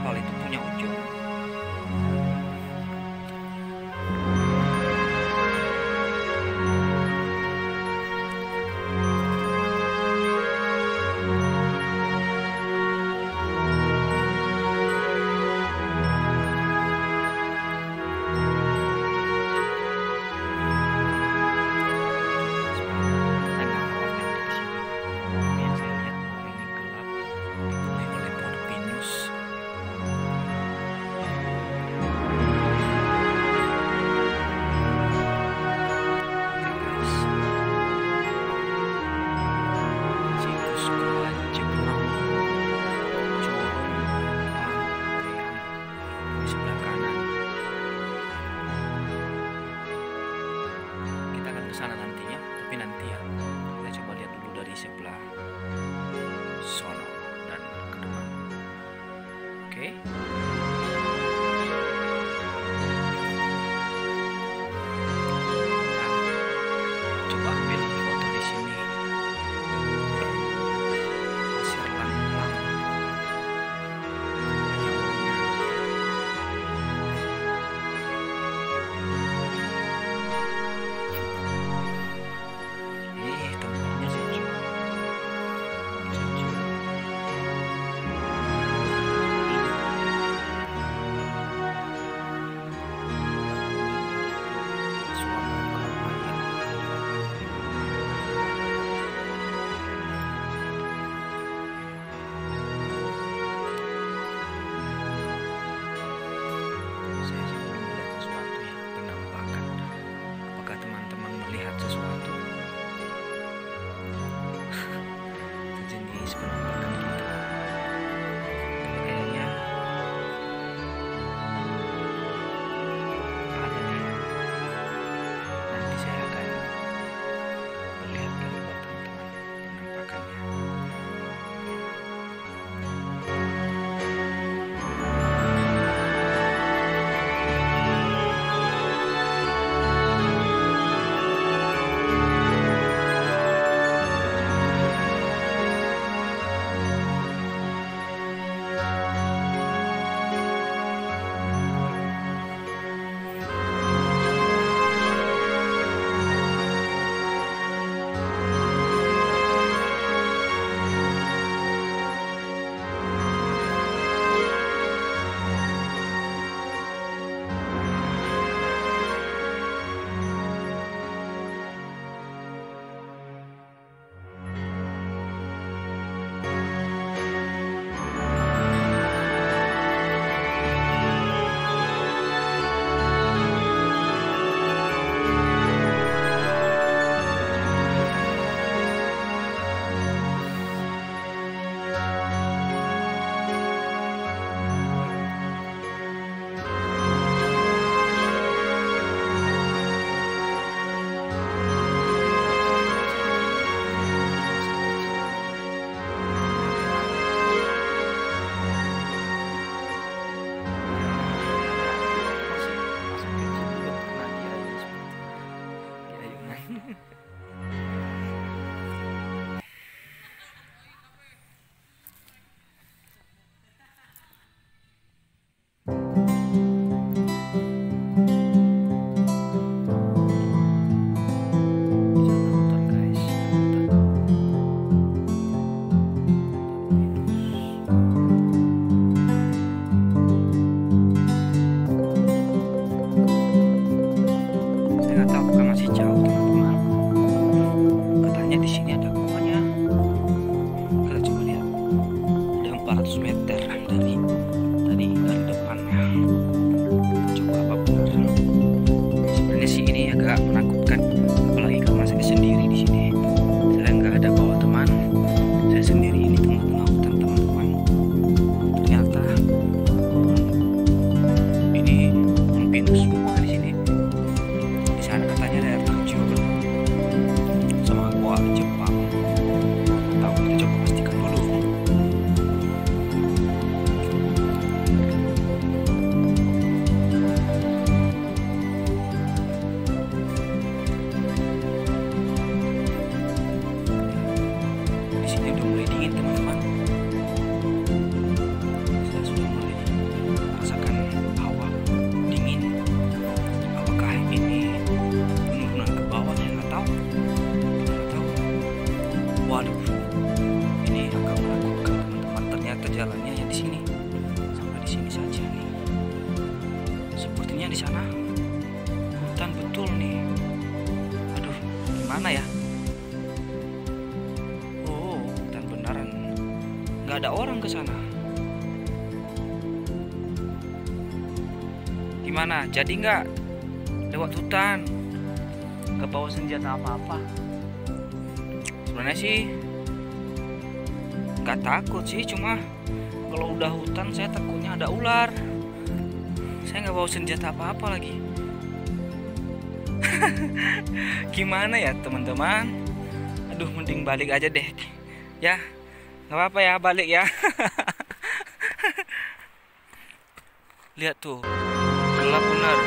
aspal itu punya ujung. Sana nantinya, tapi nanti ya kita coba lihat dulu dari sebelah sono dan ke depan. Oke. Nah, coba ambil foto di sini. Pasir lang-lang. Saya nggak tahu, apakah masih jauh teman-teman. hutan betul nih. Aduh, gimana ya? Oh, hutan beneran. Nggak ada orang ke sana. Gimana? Jadi nggak lewat hutan? Nggak bawa senjata apa-apa? Sebenarnya sih nggak takut sih, cuma kalau udah hutan saya takutnya ada ular. Saya nggak bawa senjata apa-apa lagi. Gimana ya teman-teman? Aduh, mending balik aja deh. Ya, nggak apa-apa ya, balik ya. Lihat tuh, gelap benar.